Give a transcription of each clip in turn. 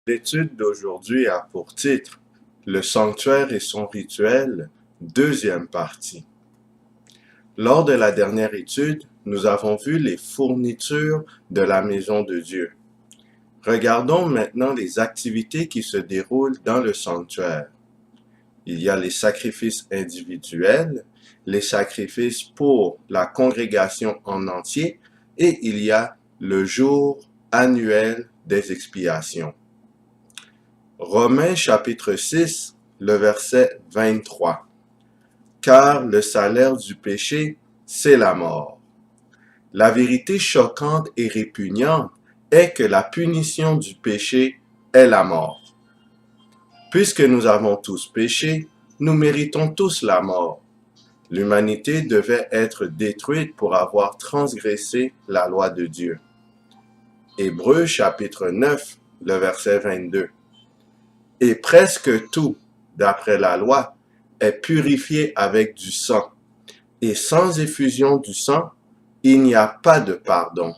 L'étude d'aujourd'hui a pour titre Le sanctuaire et son rituel, deuxième partie. Lors de la dernière étude, nous avons vu les fournitures de la maison de Dieu. Regardons maintenant les activités qui se déroulent dans le sanctuaire. Il y a les sacrifices individuels, les sacrifices pour la congrégation en entier, et il y a le jour annuel des expiations. Romains chapitre 6, le verset 23. Car le salaire du péché, c'est la mort. La vérité choquante et répugnante est que la punition du péché est la mort. Puisque nous avons tous péché, nous méritons tous la mort. L'humanité devait être détruite pour avoir transgressé la loi de Dieu. Hébreux chapitre 9, le verset 22. Et presque tout, d'après la loi, est purifié avec du sang. Et sans effusion du sang, il n'y a pas de pardon.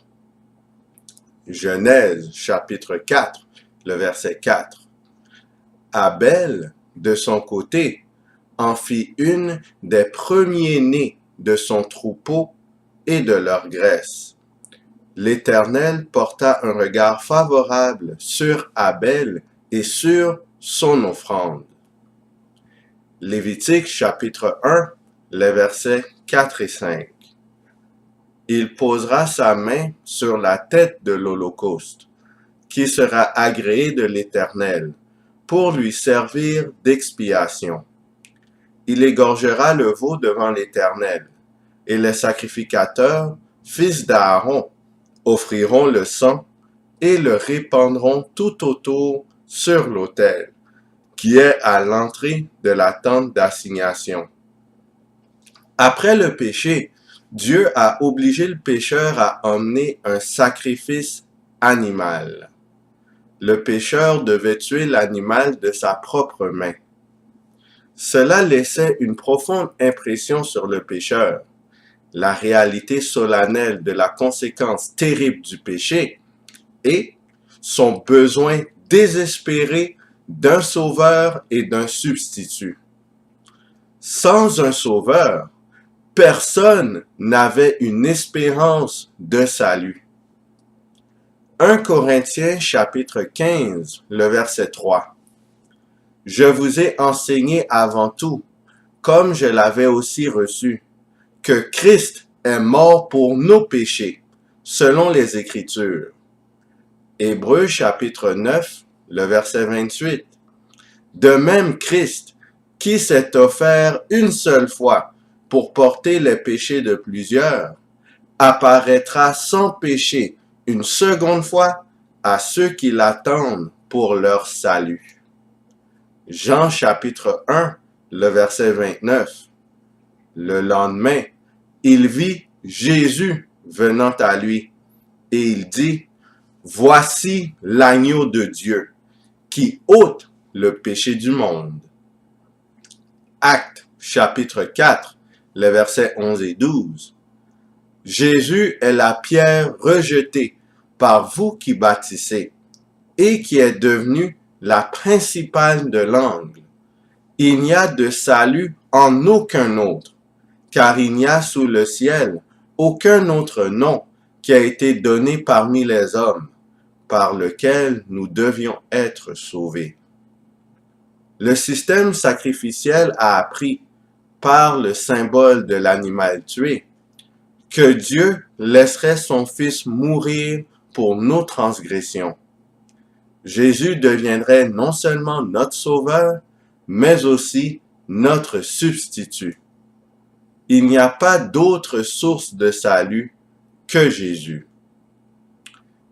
Genèse chapitre 4, le verset 4. Abel, de son côté, en fit une des premiers-nés de son troupeau et de leur graisse. L'Éternel porta un regard favorable sur Abel et sur son offrande. Lévitique chapitre 1, les versets 4 et 5. Il posera sa main sur la tête de l'Holocauste, qui sera agréé de l'Éternel, pour lui servir d'expiation. Il égorgera le veau devant l'Éternel, et les sacrificateurs, fils d'Aaron, offriront le sang et le répandront tout autour sur l'autel, qui est à l'entrée de la tente d'assignation. Après le péché, Dieu a obligé le pécheur à emmener un sacrifice animal. Le pécheur devait tuer l'animal de sa propre main. Cela laissait une profonde impression sur le pécheur. La réalité solennelle de la conséquence terrible du péché et son besoin désespéré d'un sauveur et d'un substitut. Sans un sauveur, personne n'avait une espérance de salut. 1 Corinthiens chapitre 15, le verset 3. Je vous ai enseigné avant tout, comme je l'avais aussi reçu, que Christ est mort pour nos péchés, selon les Écritures. Hébreux chapitre 9, le verset 28. De même Christ, qui s'est offert une seule fois pour porter les péchés de plusieurs, apparaîtra sans péché une seconde fois à ceux qui l'attendent pour leur salut. Jean chapitre 1, le verset 29. Le lendemain, il vit Jésus venant à lui, et il dit, « Voici l'agneau de Dieu, qui ôte le péché du monde. » Actes chapitre 4, les versets 11 et 12. Jésus est la pierre rejetée par vous qui bâtissez, et qui est devenue la principale de l'angle. Il n'y a de salut en aucun autre, car il n'y a sous le ciel aucun autre nom qui a été donné parmi les hommes, par lequel nous devions être sauvés. Le système sacrificiel a appris, par le symbole de l'animal tué, que Dieu laisserait son Fils mourir pour nos transgressions. Jésus deviendrait non seulement notre Sauveur, mais aussi notre substitut. Il n'y a pas d'autre source de salut que Jésus.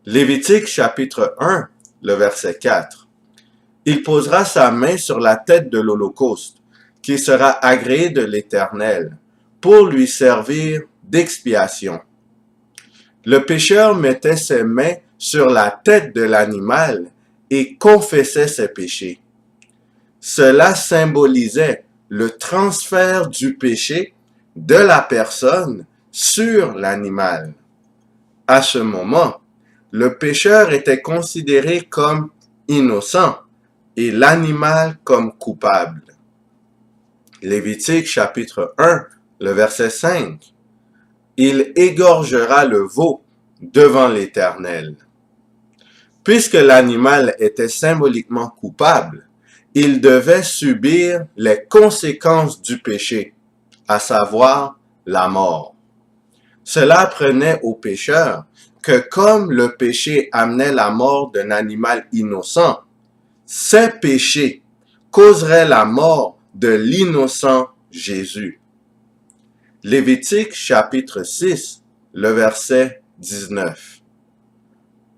Lévitique chapitre 1, le verset 4. Il posera sa main sur la tête de l'Holocauste, qui sera agréé de l'Éternel, pour lui servir d'expiation. Le pécheur mettait ses mains sur la tête de l'animal et confessait ses péchés. Cela symbolisait le transfert du péché de la personne sur l'animal. À ce moment, le pécheur était considéré comme innocent et l'animal comme coupable. Lévitique chapitre 1, le verset 5. Il égorgera le veau devant l'Éternel. Puisque l'animal était symboliquement coupable, il devait subir les conséquences du péché, à savoir la mort. Cela apprenait aux pécheurs que comme le péché amenait la mort d'un animal innocent, ces péchés causeraient la mort de l'innocent Jésus. Lévitique chapitre 6, le verset 19.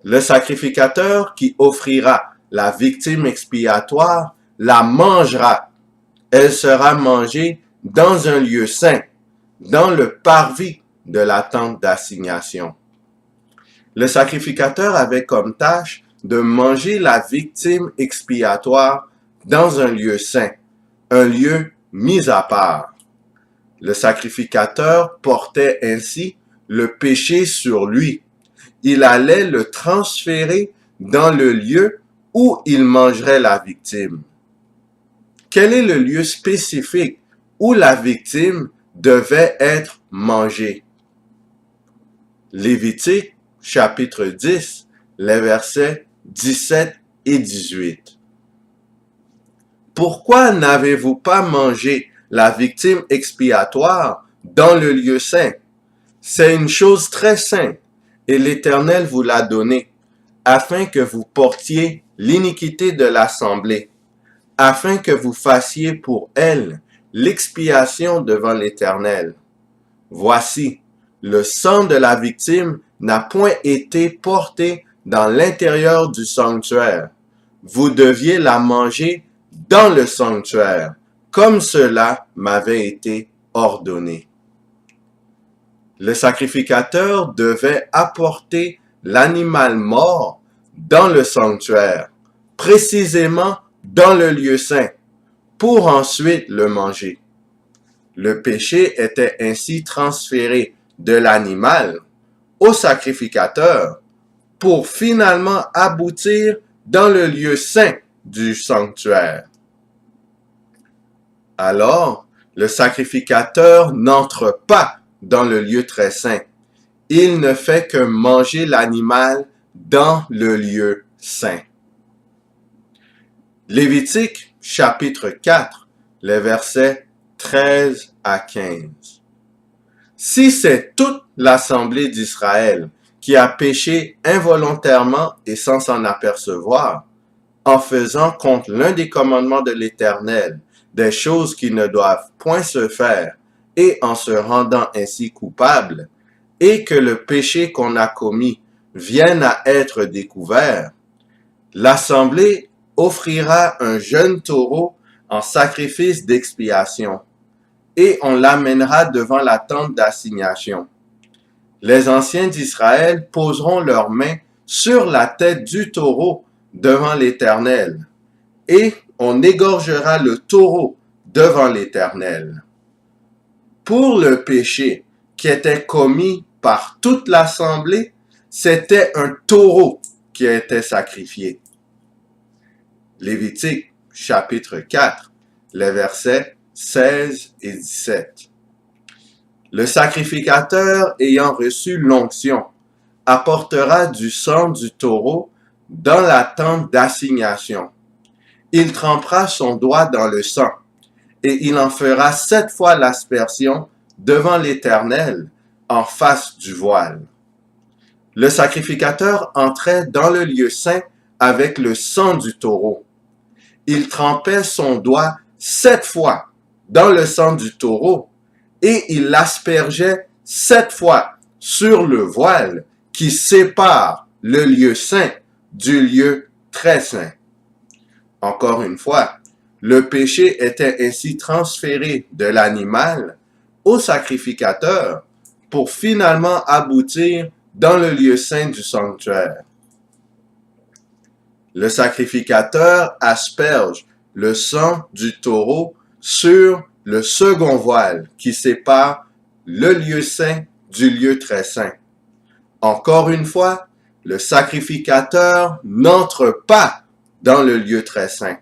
Le sacrificateur qui offrira la victime expiatoire la mangera. Elle sera mangée dans un lieu saint, dans le parvis de la tente d'assignation. Le sacrificateur avait comme tâche de manger la victime expiatoire dans un lieu saint, un lieu mis à part. Le sacrificateur portait ainsi le péché sur lui. Il allait le transférer dans le lieu où il mangerait la victime. Quel est le lieu spécifique où la victime devait être mangée? Lévitique chapitre 10, les versets 17 et 18. Pourquoi n'avez-vous pas mangé la victime expiatoire dans le lieu saint? C'est une chose très sainte, et l'Éternel vous l'a donnée, afin que vous portiez l'iniquité de l'assemblée, afin que vous fassiez pour elle l'expiation devant l'Éternel. Voici, le sang de la victime n'a point été porté dans l'intérieur du sanctuaire. Vous deviez la manger dans le sanctuaire, comme cela m'avait été ordonné. Le sacrificateur devait apporter l'animal mort dans le sanctuaire, précisément dans le lieu saint, pour ensuite le manger. Le péché était ainsi transféré de l'animal au sacrificateur pour finalement aboutir dans le lieu saint du sanctuaire. Alors, le sacrificateur n'entre pas dans le lieu très saint. Il ne fait que manger l'animal dans le lieu saint. Lévitique chapitre 4, les versets 13 à 15. Si c'est toute l'assemblée d'Israël qui a péché involontairement et sans s'en apercevoir, en faisant contre l'un des commandements de l'Éternel des choses qui ne doivent point se faire, et en se rendant ainsi coupable, et que le péché qu'on a commis vienne à être découvert, l'assemblée offrira un jeune taureau en sacrifice d'expiation, et on l'amènera devant la tente d'assignation. Les anciens d'Israël poseront leurs mains sur la tête du taureau devant l'Éternel, et on égorgera le taureau devant l'Éternel. Pour le péché qui était commis par toute l'assemblée, c'était un taureau qui était sacrifié. Lévitique chapitre 4, les versets 16 et 17. Le sacrificateur ayant reçu l'onction apportera du sang du taureau dans la tente d'assignation. Il trempera son doigt dans le sang, et il en fera 7 fois l'aspersion devant l'Éternel en face du voile. Le sacrificateur entrait dans le lieu saint avec le sang du taureau. Il trempait son doigt 7 fois dans le sang du taureau, et il l'aspergeait 7 fois sur le voile qui sépare le lieu saint du lieu très saint. Encore une fois, le péché était ainsi transféré de l'animal au sacrificateur pour finalement aboutir dans le lieu saint du sanctuaire. Le sacrificateur asperge le sang du taureau sur le second voile qui sépare le lieu saint du lieu très saint. Encore une fois, le sacrificateur n'entre pas dans le lieu très saint.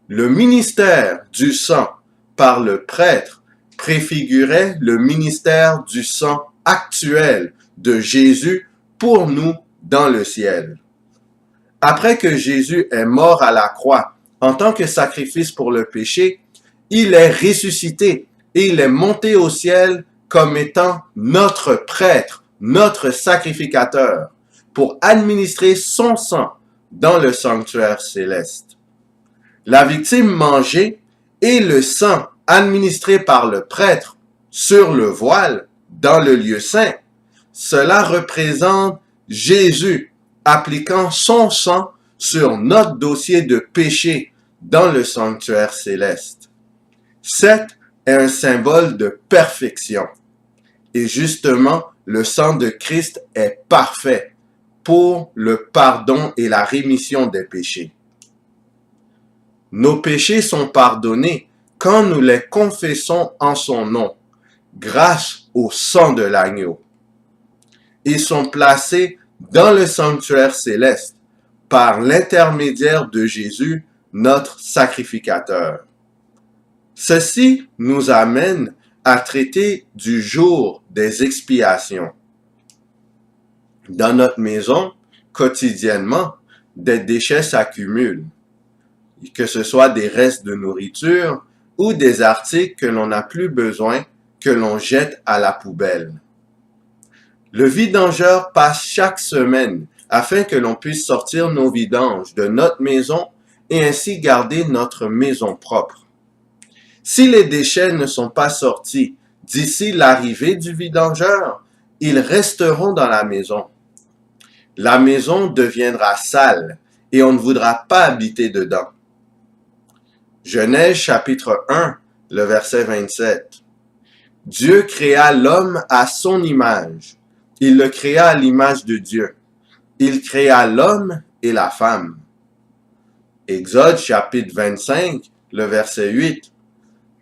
Le ministère du sang par le prêtre préfigurait le ministère du sang actuel de Jésus pour nous dans le ciel. Après que Jésus est mort à la croix en tant que sacrifice pour le péché, il est ressuscité et il est monté au ciel comme étant notre prêtre, notre sacrificateur, pour administrer son sang dans le sanctuaire céleste. La victime mangée et le sang administré par le prêtre sur le voile dans le lieu saint, cela représente Jésus appliquant son sang sur notre dossier de péché dans le sanctuaire céleste. Cet est un symbole de perfection. Et justement, le sang de Christ est parfait pour le pardon et la rémission des péchés. Nos péchés sont pardonnés quand nous les confessons en son nom, grâce au sang de l'agneau. Ils sont placés dans le sanctuaire céleste par l'intermédiaire de Jésus, notre sacrificateur. Ceci nous amène à traiter du jour des expiations. Dans notre maison, quotidiennement, des déchets s'accumulent, que ce soit des restes de nourriture ou des articles que l'on n'a plus besoin, que l'on jette à la poubelle. Le vidangeur passe chaque semaine afin que l'on puisse sortir nos vidanges de notre maison et ainsi garder notre maison propre. Si les déchets ne sont pas sortis d'ici l'arrivée du vidangeur, ils resteront dans la maison. La maison deviendra sale et on ne voudra pas habiter dedans. Genèse chapitre 1, le verset 27. Dieu créa l'homme à son image. Il le créa à l'image de Dieu. Il créa l'homme et la femme. Exode chapitre 25, le verset 8.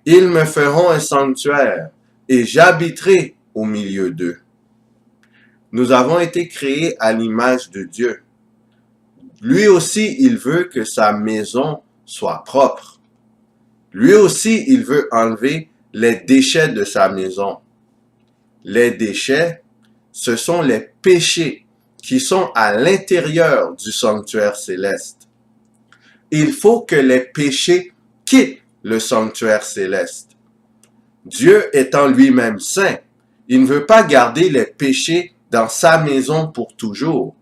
Ils me feront un sanctuaire et j'habiterai au milieu d'eux. Nous avons été créés à l'image de Dieu. Lui aussi, il veut que sa maison soit propre. Lui aussi, il veut enlever les déchets de sa maison. Les déchets, ce sont les péchés qui sont à l'intérieur du sanctuaire céleste. Il faut que les péchés quittent le sanctuaire céleste. Dieu étant lui-même saint, il ne veut pas garder les péchés dans sa maison pour toujours.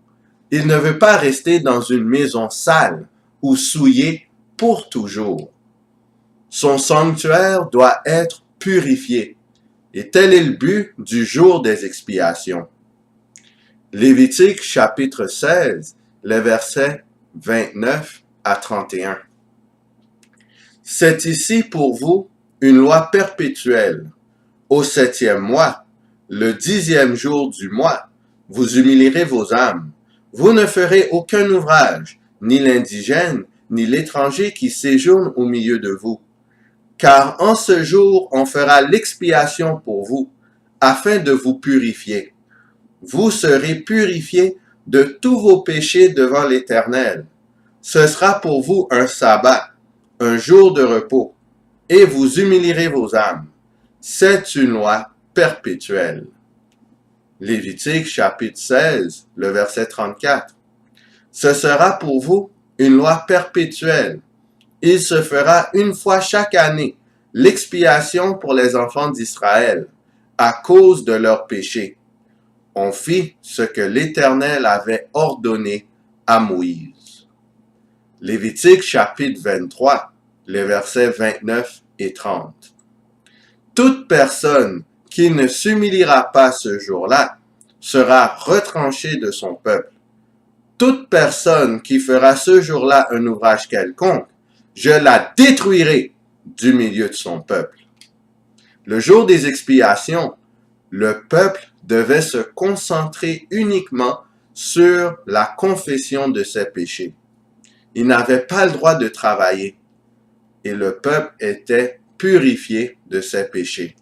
Il ne veut pas rester dans une maison sale ou souillée pour toujours. Son sanctuaire doit être purifié. Et tel est le but du jour des expiations. Lévitique chapitre 16, les versets 29 à 31. C'est ici pour vous une loi perpétuelle. Au 7e mois, le 10e jour du mois, vous humilierez vos âmes. Vous ne ferez aucun ouvrage, ni l'indigène, ni l'étranger qui séjourne au milieu de vous. Car en ce jour, on fera l'expiation pour vous, afin de vous purifier. Vous serez purifiés de tous vos péchés devant l'Éternel. Ce sera pour vous un sabbat, un jour de repos, et vous humilierez vos âmes. C'est une loi perpétuelle. Lévitique chapitre 16, le verset 34. Ce sera pour vous une loi perpétuelle. Il se fera une fois chaque année l'expiation pour les enfants d'Israël, à cause de leurs péchés. On fit ce que l'Éternel avait ordonné à Moïse. Lévitique chapitre 23, les versets 29 et 30. Toute personne qui ne s'humiliera pas ce jour-là sera retranchée de son peuple. Toute personne qui fera ce jour-là un ouvrage quelconque, je la détruirai du milieu de son peuple. Le jour des expiations, le peuple devait se concentrer uniquement sur la confession de ses péchés. Il n'avait pas le droit de travailler et le peuple était purifié de ses péchés.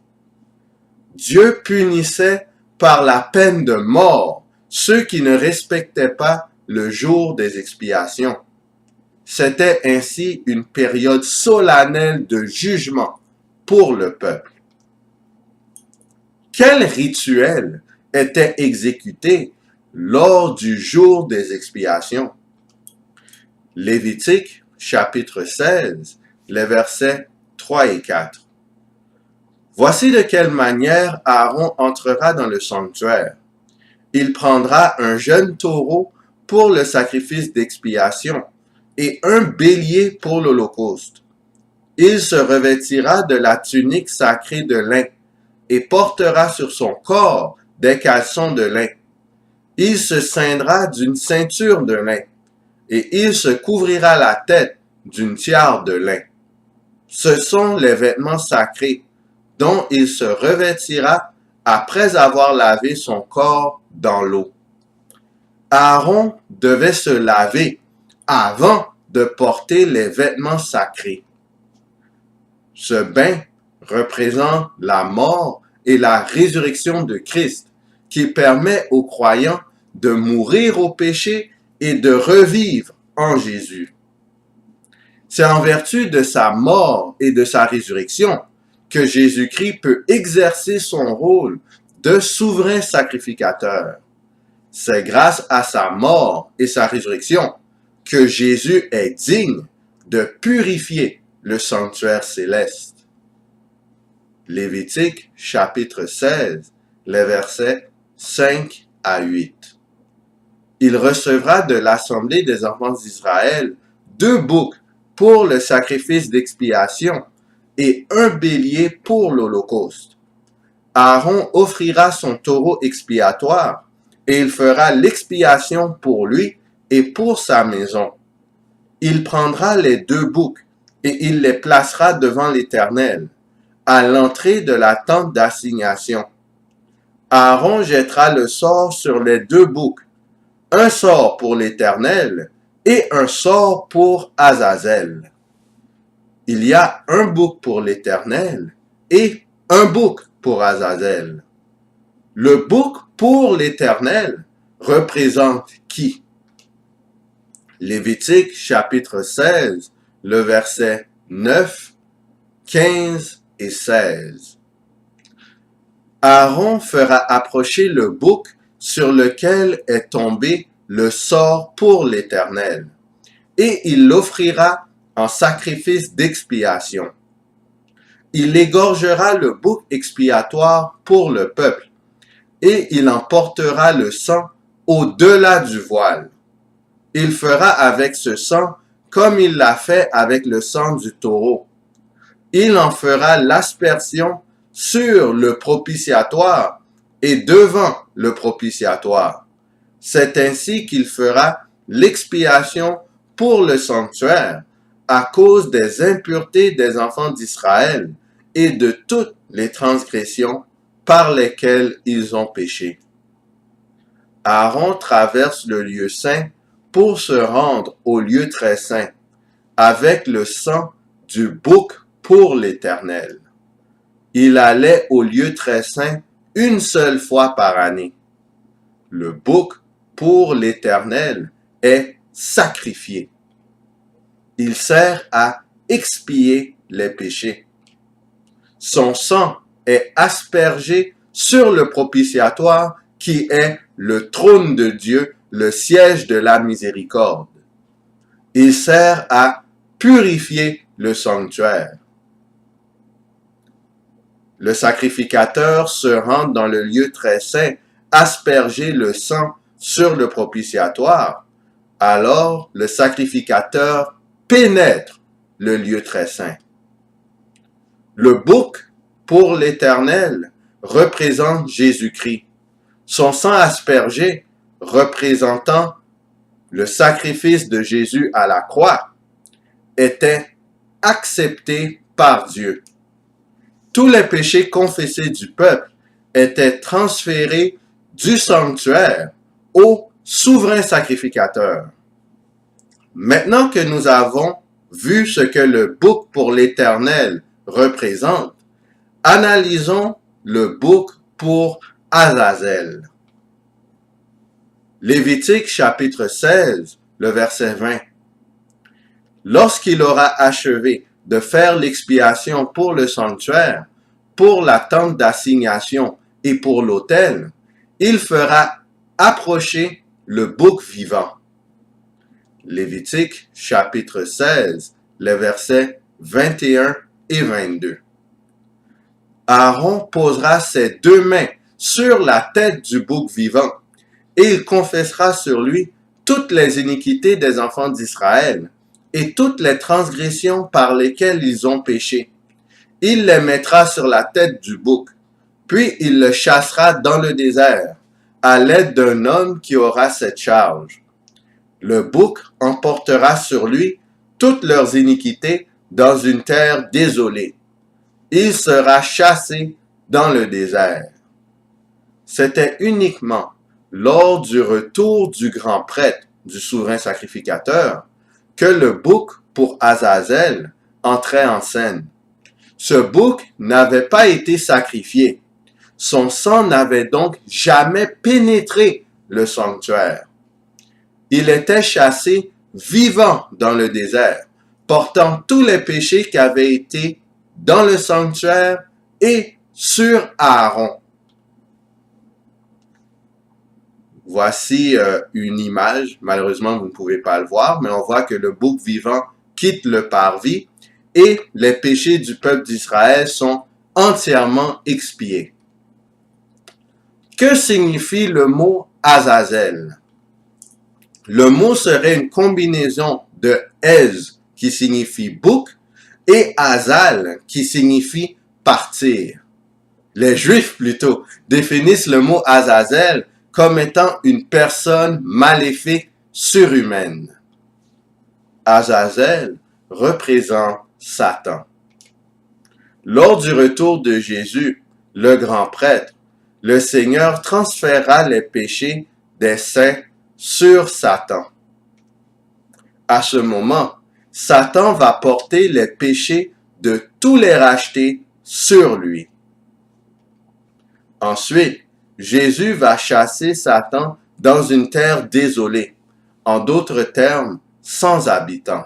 Dieu punissait par la peine de mort ceux qui ne respectaient pas le jour des expiations. C'était ainsi une période solennelle de jugement pour le peuple. Quel rituel était exécuté lors du jour des expiations? Lévitique, chapitre 16, les versets 3 et 4. Voici de quelle manière Aaron entrera dans le sanctuaire. Il prendra un jeune taureau pour le sacrifice d'expiation et un bélier pour l'holocauste. Il se revêtira de la tunique sacrée de lin et portera sur son corps des caleçons de lin. Il se ceindra d'une ceinture de lin et il se couvrira la tête d'une tiare de lin. Ce sont les vêtements sacrés dont il se revêtira après avoir lavé son corps dans l'eau. Aaron devait se laver avant de porter les vêtements sacrés. Ce bain représente la mort et la résurrection de Christ qui permet aux croyants de mourir au péché et de revivre en Jésus. C'est en vertu de sa mort et de sa résurrection que Jésus-Christ peut exercer son rôle de souverain sacrificateur. C'est grâce à sa mort et sa résurrection que Jésus est digne de purifier le sanctuaire céleste. Lévitique, chapitre 16, les versets 5 à 8. Il recevra de l'assemblée des enfants d'Israël 2 boucs pour le sacrifice d'expiation et un bélier pour l'holocauste. Aaron offrira son taureau expiatoire et il fera l'expiation pour lui et pour sa maison. Il prendra les 2 boucs et il les placera devant l'Éternel, à l'entrée de la tente d'assignation. Aaron jettera le sort sur les 2 boucs, un sort pour l'Éternel et un sort pour Azazel. Il y a un bouc pour l'Éternel et un bouc pour Azazel. Le bouc pour l'Éternel représente qui? Lévitique chapitre 16, le verset 9, 15 et 16. Aaron fera approcher le bouc sur lequel est tombé le sort pour l'Éternel, et il l'offrira en sacrifice d'expiation. Il égorgera le bouc expiatoire pour le peuple, et il en portera le sang au-delà du voile. Il fera avec ce sang comme il l'a fait avec le sang du taureau. Il en fera l'aspersion sur le propitiatoire et devant le propitiatoire. C'est ainsi qu'il fera l'expiation pour le sanctuaire à cause des impuretés des enfants d'Israël et de toutes les transgressions par lesquelles ils ont péché. Aaron traverse le lieu saint pour se rendre au lieu très saint, avec le sang du bouc pour l'Éternel. Il allait au lieu très saint une seule fois par année. Le bouc pour l'Éternel est sacrifié. Il sert à expier les péchés. Son sang est aspergé sur le propitiatoire qui est le trône de Dieu, le siège de la miséricorde. Il sert à purifier le sanctuaire. Le sacrificateur se rend dans le lieu très saint, asperger le sang sur le propitiatoire. Alors le sacrificateur pénètre le lieu très saint. Le bouc pour l'Éternel représente Jésus-Christ. Son sang aspergé représentant le sacrifice de Jésus à la croix était accepté par Dieu. Tous les péchés confessés du peuple étaient transférés du sanctuaire au souverain sacrificateur. Maintenant que nous avons vu ce que le bouc pour l'Éternel représente, analysons le bouc pour Azazel. Lévitique chapitre 16, le verset 20. Lorsqu'il aura achevé de faire l'expiation pour le sanctuaire, pour la tente d'assignation et pour l'autel, il fera approcher le bouc vivant. Lévitique chapitre 16, les versets 21 et 22. Aaron posera ses 2 mains sur la tête du bouc vivant et il confessera sur lui toutes les iniquités des enfants d'Israël et toutes les transgressions par lesquelles ils ont péché. Il les mettra sur la tête du bouc, puis il le chassera dans le désert, à l'aide d'un homme qui aura cette charge. Le bouc emportera sur lui toutes leurs iniquités dans une terre désolée. Il sera chassé dans le désert. C'était uniquement lors du retour du grand prêtre, du souverain sacrificateur, que le bouc pour Azazel entrait en scène. Ce bouc n'avait pas été sacrifié. Son sang n'avait donc jamais pénétré le sanctuaire. Il était chassé vivant dans le désert, portant tous les péchés qui avaient été dans le sanctuaire et sur Aaron. Voici une image, malheureusement vous ne pouvez pas le voir, mais on voit que le bouc vivant quitte le parvis et les péchés du peuple d'Israël sont entièrement expiés. Que signifie le mot Azazel? Le mot serait une combinaison de Ez qui signifie bouc et Azal qui signifie partir. Les Juifs plutôt définissent le mot Azazel comme étant une personne maléfique surhumaine. Azazel représente Satan. Lors du retour de Jésus, le grand prêtre, le Seigneur transféra les péchés des saints sur Satan. À ce moment, Satan va porter les péchés de tous les rachetés sur lui. Ensuite, Jésus va chasser Satan dans une terre désolée, en d'autres termes, sans habitants.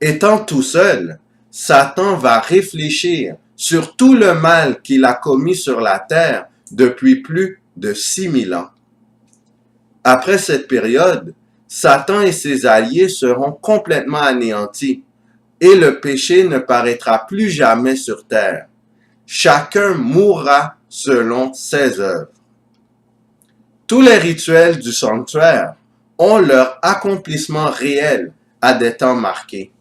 Étant tout seul, Satan va réfléchir sur tout le mal qu'il a commis sur la terre depuis plus de 6000 ans. Après cette période, Satan et ses alliés seront complètement anéantis et le péché ne paraîtra plus jamais sur terre. Chacun mourra selon ses œuvres. Tous les rituels du sanctuaire ont leur accomplissement réel à des temps marqués.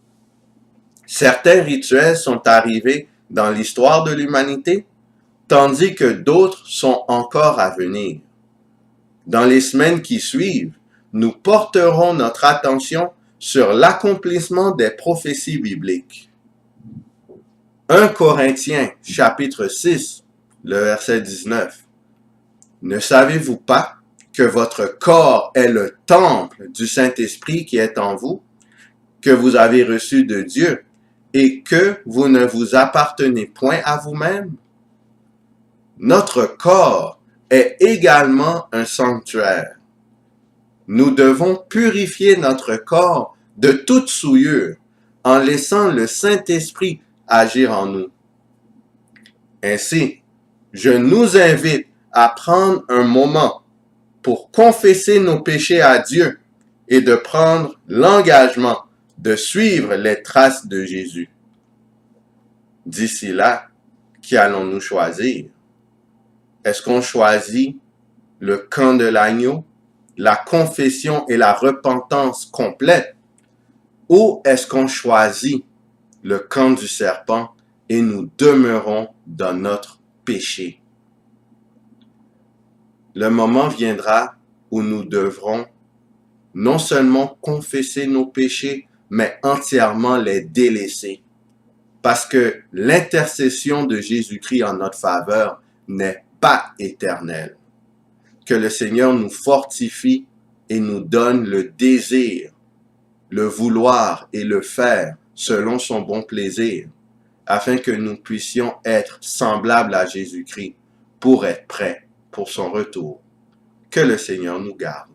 Certains rituels sont arrivés dans l'histoire de l'humanité, tandis que d'autres sont encore à venir. Dans les semaines qui suivent, nous porterons notre attention sur l'accomplissement des prophéties bibliques. 1 Corinthiens chapitre 6, le verset 19. Ne savez-vous pas que votre corps est le temple du Saint-Esprit qui est en vous, que vous avez reçu de Dieu, et que vous ne vous appartenez point à vous-même? Notre corps est également un sanctuaire. Nous devons purifier notre corps de toute souillure en laissant le Saint-Esprit agir en nous. Ainsi, je nous invite à prendre un moment pour confesser nos péchés à Dieu et de prendre l'engagement de suivre les traces de Jésus. D'ici là, qui allons-nous choisir? Est-ce qu'on choisit le camp de l'agneau, la confession et la repentance complète? Ou est-ce qu'on choisit le camp du serpent et nous demeurons dans notre péché? Le moment viendra où nous devrons non seulement confesser nos péchés, mais entièrement les délaisser. Parce que l'intercession de Jésus-Christ en notre faveur n'est pas éternelle. Que le Seigneur nous fortifie et nous donne le désir, le vouloir et le faire selon son bon plaisir, afin que nous puissions être semblables à Jésus-Christ pour être prêts pour son retour. Que le Seigneur nous garde.